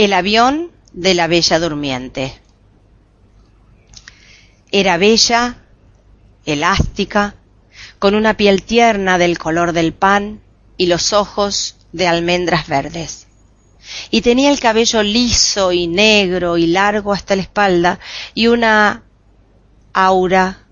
El avión de la Bella Durmiente. Era bella, elástica, con una piel tierna del color del pan y los ojos de almendras verdes. Y tenía el cabello liso y negro y largo hasta la espalda y una aura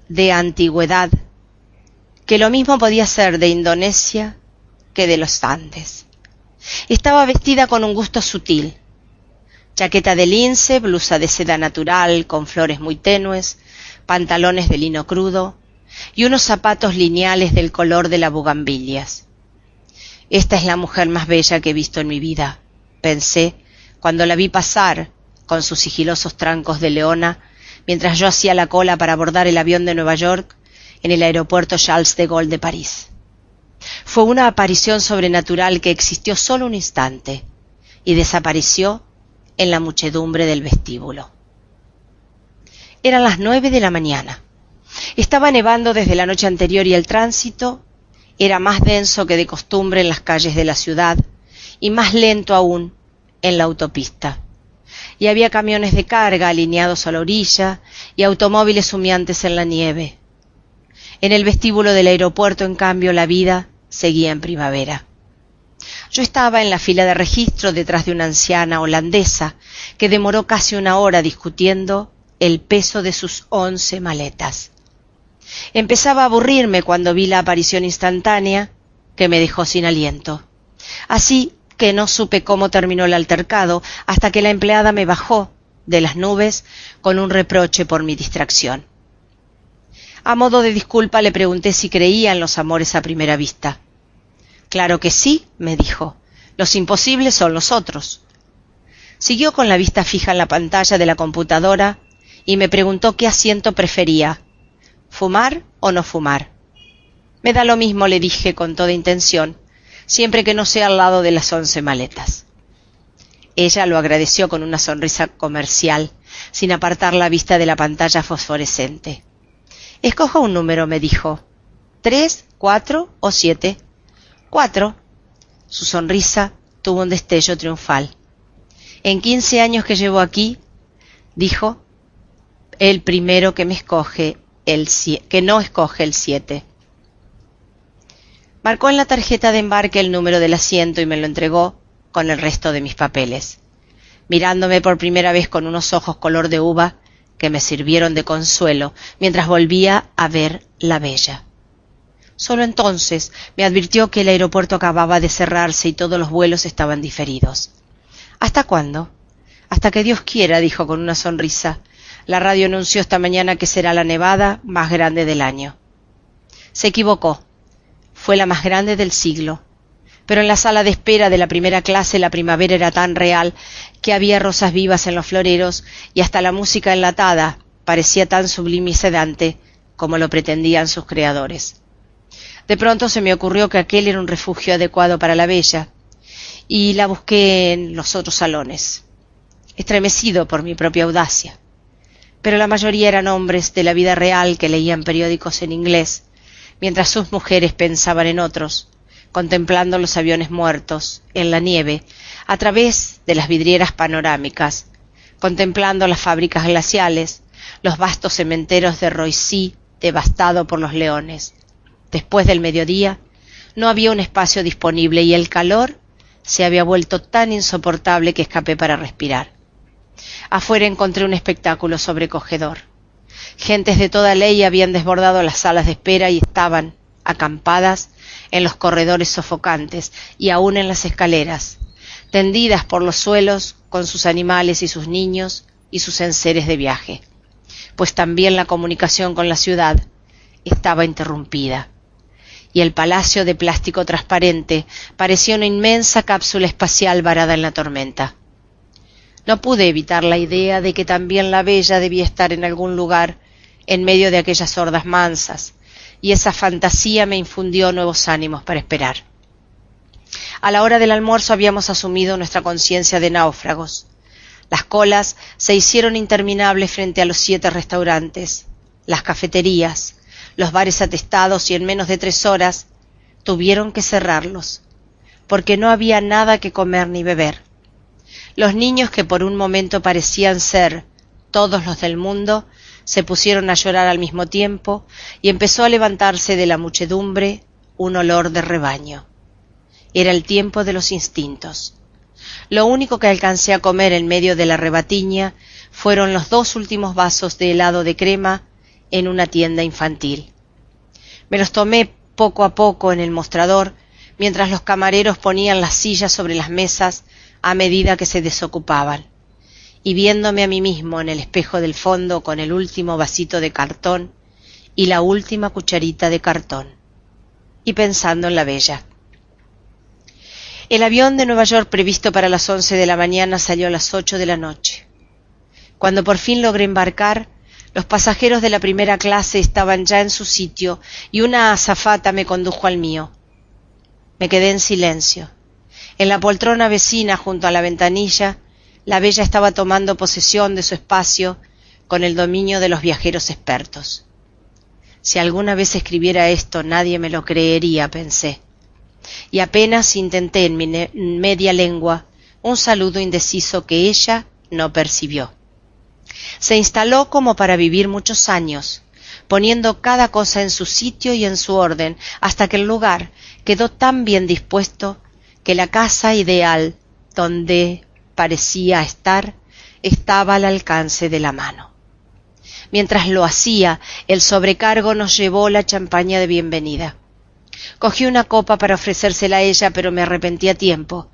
de antigüedad que lo mismo podía ser de Indonesia que de los Andes. Estaba vestida con un gusto sutil. Chaqueta de lince, blusa de seda natural con flores muy tenues, pantalones de lino crudo y unos zapatos lineales del color de las bugambilias. Esta es la mujer más bella que he visto en mi vida, pensé cuando la vi pasar con sus sigilosos trancos de leona mientras yo hacía la cola para abordar el avión de Nueva York en el aeropuerto Charles de Gaulle de París. Fue una aparición sobrenatural que existió solo un instante y desapareció en la muchedumbre del vestíbulo. Eran las 9 de la mañana. Estaba nevando desde la noche anterior y el tránsito era más denso que de costumbre en las calles de la ciudad y más lento aún en la autopista. Y había camiones de carga alineados a la orilla y automóviles humeantes en la nieve. En el vestíbulo del aeropuerto, en cambio, la vida seguía en primavera. Yo estaba en la fila de registro detrás de una anciana holandesa que demoró casi una hora discutiendo el peso de sus 11 maletas. Empezaba a aburrirme cuando vi la aparición instantánea que me dejó sin aliento. Así que no supe cómo terminó el altercado hasta que la empleada me bajó de las nubes con un reproche por mi distracción. A modo de disculpa le pregunté si creía en los amores a primera vista. «Claro que sí», me dijo. «Los imposibles son los otros». Siguió con la vista fija en la pantalla de la computadora y me preguntó qué asiento prefería, ¿fumar o no fumar? «Me da lo mismo», le dije con toda intención, «siempre que no sea al lado de las 11 maletas». Ella lo agradeció con una sonrisa comercial, sin apartar la vista de la pantalla fosforescente. «Escoja un número», me dijo. «¿3, 4 o 7? 4. Su sonrisa tuvo un destello triunfal. «En 15 años que llevo aquí», dijo, «el primero que no escoge el 7. Marcó en la tarjeta de embarque el número del asiento y me lo entregó con el resto de mis papeles, mirándome por primera vez con unos ojos color de uva que me sirvieron de consuelo mientras volvía a ver la bella. Solo entonces me advirtió que el aeropuerto acababa de cerrarse y todos los vuelos estaban diferidos. «¿Hasta cuándo?» «Hasta que Dios quiera», dijo con una sonrisa. «La radio anunció esta mañana que será la nevada más grande del año». Se equivocó. Fue la más grande del siglo. Pero en la sala de espera de la primera clase la primavera era tan real que había rosas vivas en los floreros y hasta la música enlatada parecía tan sublime y sedante como lo pretendían sus creadores. De pronto se me ocurrió que aquel era un refugio adecuado para la bella y la busqué en los otros salones, estremecido por mi propia audacia. Pero la mayoría eran hombres de la vida real que leían periódicos en inglés, mientras sus mujeres pensaban en otros, contemplando los aviones muertos en la nieve a través de las vidrieras panorámicas, contemplando las fábricas glaciales, los vastos cementerios de Roissy devastado por los leones. Después del mediodía no había un espacio disponible y el calor se había vuelto tan insoportable que escapé para respirar. Afuera encontré un espectáculo sobrecogedor. Gentes de toda ley habían desbordado las salas de espera y estaban acampadas en los corredores sofocantes y aún en las escaleras, tendidas por los suelos con sus animales y sus niños y sus enseres de viaje, pues también la comunicación con la ciudad estaba interrumpida, y el palacio de plástico transparente parecía una inmensa cápsula espacial varada en la tormenta. No pude evitar la idea de que también la bella debía estar en algún lugar en medio de aquellas hordas mansas, y esa fantasía me infundió nuevos ánimos para esperar. A la hora del almuerzo habíamos asumido nuestra conciencia de náufragos. Las colas se hicieron interminables frente a los 7 restaurantes, las cafeterías, los bares atestados y en menos de 3 horas tuvieron que cerrarlos, porque no había nada que comer ni beber. Los niños, que por un momento parecían ser todos los del mundo, se pusieron a llorar al mismo tiempo y empezó a levantarse de la muchedumbre un olor de rebaño. Era el tiempo de los instintos. Lo único que alcancé a comer en medio de la rebatiña fueron los 2 últimos vasos de helado de crema en una tienda infantil. Me los tomé poco a poco en el mostrador, mientras los camareros ponían las sillas sobre las mesas a medida que se desocupaban, y viéndome a mí mismo en el espejo del fondo con el último vasito de cartón y la última cucharita de cartón, y pensando en la bella. El avión de Nueva York previsto para las 11 de la mañana salió a las 8 de la noche. Cuando por fin logré embarcar, los pasajeros de la primera clase estaban ya en su sitio y una azafata me condujo al mío. Me quedé en silencio. En la poltrona vecina, junto a la ventanilla, la bella estaba tomando posesión de su espacio con el dominio de los viajeros expertos. Si alguna vez escribiera esto, nadie me lo creería, pensé. Y apenas intenté en mi media lengua un saludo indeciso que ella no percibió. Se instaló como para vivir muchos años, poniendo cada cosa en su sitio y en su orden, hasta que el lugar quedó tan bien dispuesto que la casa ideal donde parecía estar estaba al alcance de la mano. Mientras lo hacía, el sobrecargo nos llevó la champaña de bienvenida. Cogí una copa para ofrecérsela a ella, pero me arrepentí a tiempo,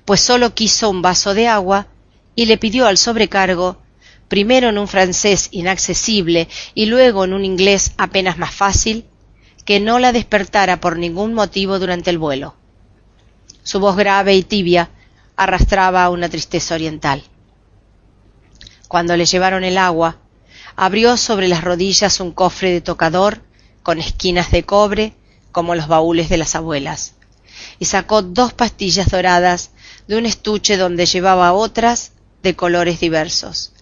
pues solo quiso un vaso de agua y le pidió al sobrecargo, primero en un francés inaccesible y luego en un inglés apenas más fácil, que no la despertara por ningún motivo durante el vuelo. Su voz grave y tibia arrastraba una tristeza oriental. Cuando le llevaron el agua, abrió sobre las rodillas un cofre de tocador con esquinas de cobre como los baúles de las abuelas, y sacó 2 pastillas doradas de un estuche donde llevaba otras de colores diversos.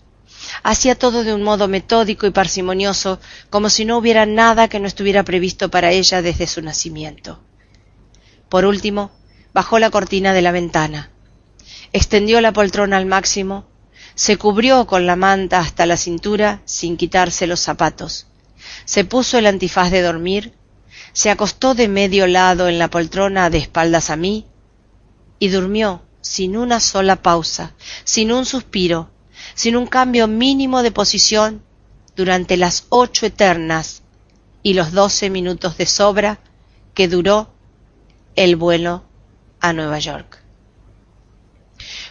Hacía todo de un modo metódico y parsimonioso, como si no hubiera nada que no estuviera previsto para ella desde su nacimiento. Por último, bajó la cortina de la ventana, extendió la poltrona al máximo, se cubrió con la manta hasta la cintura sin quitarse los zapatos, se puso el antifaz de dormir, se acostó de medio lado en la poltrona de espaldas a mí y durmió sin una sola pausa, sin un suspiro, sin un cambio mínimo de posición durante las 8 eternas y los 12 minutos de sobra que duró el vuelo a Nueva York.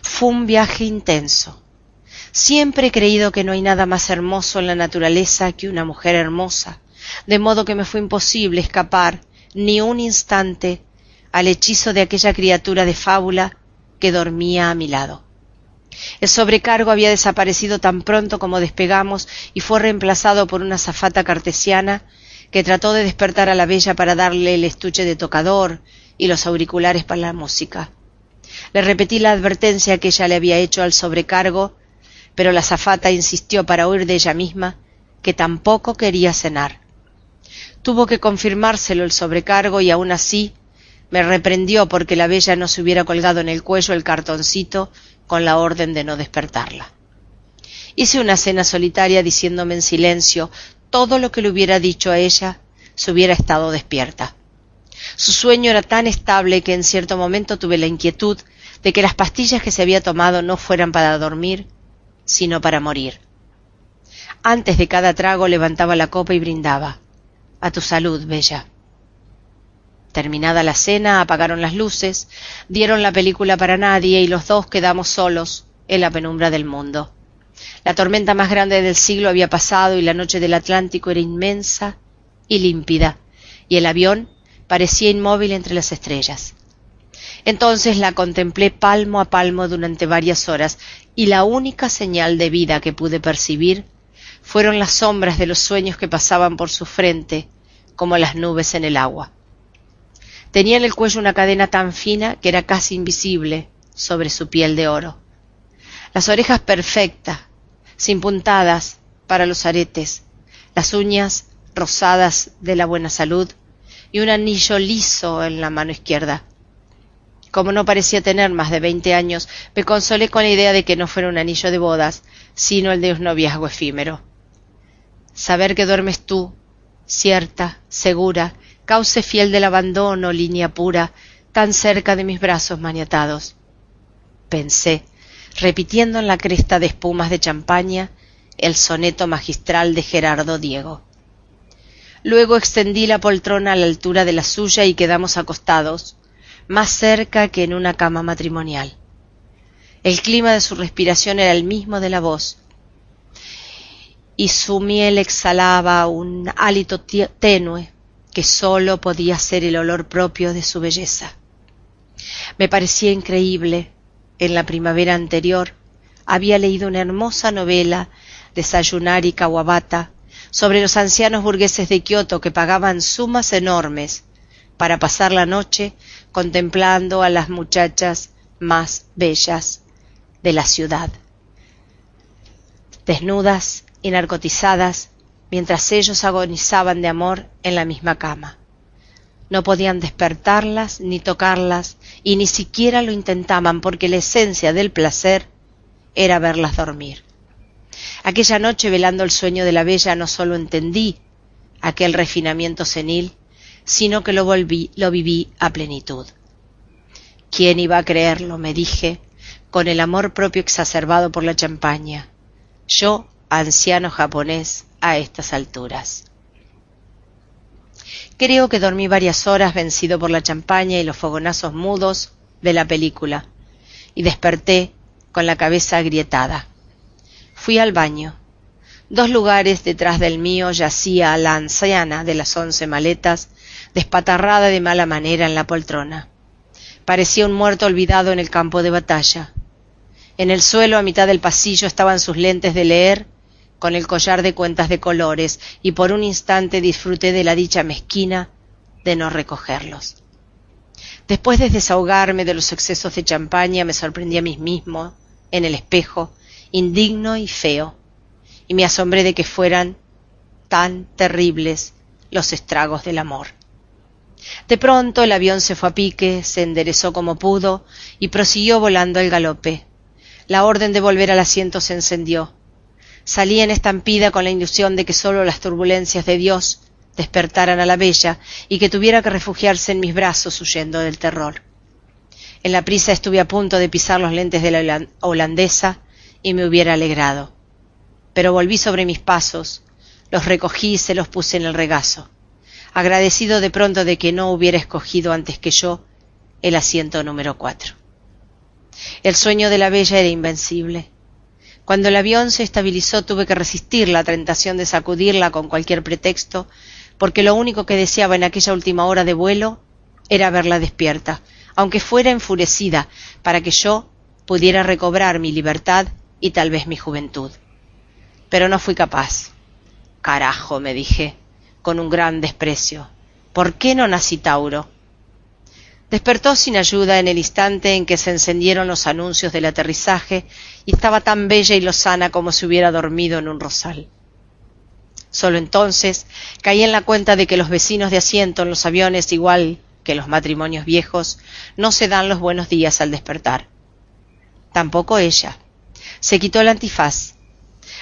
Fue un viaje intenso. Siempre he creído que no hay nada más hermoso en la naturaleza que una mujer hermosa, de modo que me fue imposible escapar ni un instante al hechizo de aquella criatura de fábula que dormía a mi lado. El sobrecargo había desaparecido tan pronto como despegamos y fue reemplazado por una azafata cartesiana que trató de despertar a la bella para darle el estuche de tocador y los auriculares para la música. Le repetí la advertencia que ella le había hecho al sobrecargo, pero la azafata insistió para huir de ella misma que tampoco quería cenar. Tuvo que confirmárselo el sobrecargo y aún así me reprendió porque la bella no se hubiera colgado en el cuello el cartoncito con la orden de no despertarla. Hice una cena solitaria diciéndome en silencio todo lo que le hubiera dicho a ella si hubiera estado despierta. Su sueño era tan estable que en cierto momento tuve la inquietud de que las pastillas que se había tomado no fueran para dormir, sino para morir. Antes de cada trago levantaba la copa y brindaba. A tu salud, bella. Terminada la cena, apagaron las luces, dieron la película para nadie y los 2 quedamos solos en la penumbra del mundo. La tormenta más grande del siglo había pasado y la noche del Atlántico era inmensa y límpida, y el avión parecía inmóvil entre las estrellas. Entonces la contemplé palmo a palmo durante varias horas, y la única señal de vida que pude percibir fueron las sombras de los sueños que pasaban por su frente, como las nubes en el agua. Tenía en el cuello una cadena tan fina que era casi invisible sobre su piel de oro. Las orejas perfectas, sin puntadas para los aretes, las uñas rosadas de la buena salud y un anillo liso en la mano izquierda. Como no parecía tener más de 20 años, me consolé con la idea de que no fuera un anillo de bodas, sino el de un noviazgo efímero. Saber que duermes tú, cierta, segura, cauce fiel del abandono, línea pura, tan cerca de mis brazos maniatados. Pensé, repitiendo en la cresta de espumas de champaña el soneto magistral de Gerardo Diego. Luego extendí la poltrona a la altura de la suya y quedamos acostados, más cerca que en una cama matrimonial. El clima de su respiración era el mismo de la voz, y su miel exhalaba un hálito tenue que sólo podía ser el olor propio de su belleza. Me parecía increíble. En la primavera anterior había leído una hermosa novela de Sayunari Kawabata sobre los ancianos burgueses de Kioto que pagaban sumas enormes para pasar la noche contemplando a las muchachas más bellas de la ciudad, desnudas y narcotizadas, mientras ellos agonizaban de amor en la misma cama. No podían despertarlas ni tocarlas, y ni siquiera lo intentaban, porque la esencia del placer era verlas dormir. Aquella noche, velando el sueño de la bella, no solo entendí aquel refinamiento senil, sino que lo viví a plenitud. ¿Quién iba a creerlo?, me dije, con el amor propio exacerbado por la champaña. Yo, anciano japonés, a estas alturas. Creo que dormí varias horas vencido por la champaña y los fogonazos mudos de la película, y desperté con la cabeza agrietada. Fui al baño. 2 lugares detrás del mío yacía la anciana de las 11 maletas, despatarrada de mala manera en la poltrona. Parecía un muerto olvidado en el campo de batalla. En el suelo, a mitad del pasillo, estaban sus lentes de leer con el collar de cuentas de colores, y por un instante disfruté de la dicha mezquina de no recogerlos. Después de desahogarme de los excesos de champaña, me sorprendí a mí mismo, en el espejo, indigno y feo, y me asombré de que fueran tan terribles los estragos del amor. De pronto el avión se fue a pique, se enderezó como pudo y prosiguió volando al galope. La orden de volver al asiento se encendió. Salí en estampida con la ilusión de que solo las turbulencias de Dios despertaran a la bella y que tuviera que refugiarse en mis brazos huyendo del terror. En la prisa estuve a punto de pisar los lentes de la holandesa y me hubiera alegrado. Pero volví sobre mis pasos, los recogí y se los puse en el regazo, agradecido de pronto de que no hubiera escogido antes que yo el asiento número 4. El sueño de la bella era invencible. Cuando el avión se estabilizó tuve que resistir la tentación de sacudirla con cualquier pretexto, porque lo único que deseaba en aquella última hora de vuelo era verla despierta, aunque fuera enfurecida, para que yo pudiera recobrar mi libertad y tal vez mi juventud. Pero no fui capaz. Carajo, me dije, con un gran desprecio. ¿Por qué no nací Tauro? Despertó sin ayuda en el instante en que se encendieron los anuncios del aterrizaje y estaba tan bella y lozana como si hubiera dormido en un rosal. Solo entonces caí en la cuenta de que los vecinos de asiento en los aviones, igual que los matrimonios viejos, no se dan los buenos días al despertar. Tampoco ella. Se quitó el antifaz,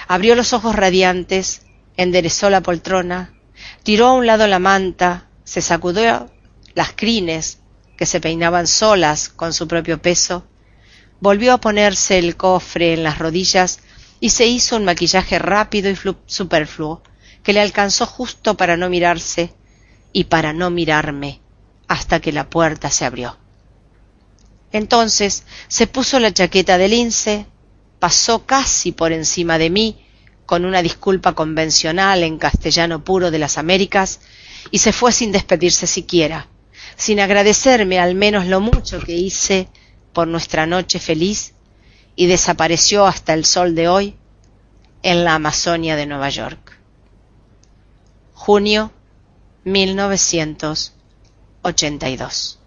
abrió los ojos radiantes, enderezó la poltrona, tiró a un lado la manta, se sacudió las crines que se peinaban solas con su propio peso, volvió a ponerse el cofre en las rodillas y se hizo un maquillaje rápido y superfluo que le alcanzó justo para no mirarse y para no mirarme hasta que la puerta se abrió. Entonces se puso la chaqueta de lince, pasó casi por encima de mí con una disculpa convencional en castellano puro de las Américas y se fue sin despedirse siquiera, sin agradecerme al menos lo mucho que hice por nuestra noche feliz, y desapareció hasta el sol de hoy en la Amazonia de Nueva York. Junio 1982.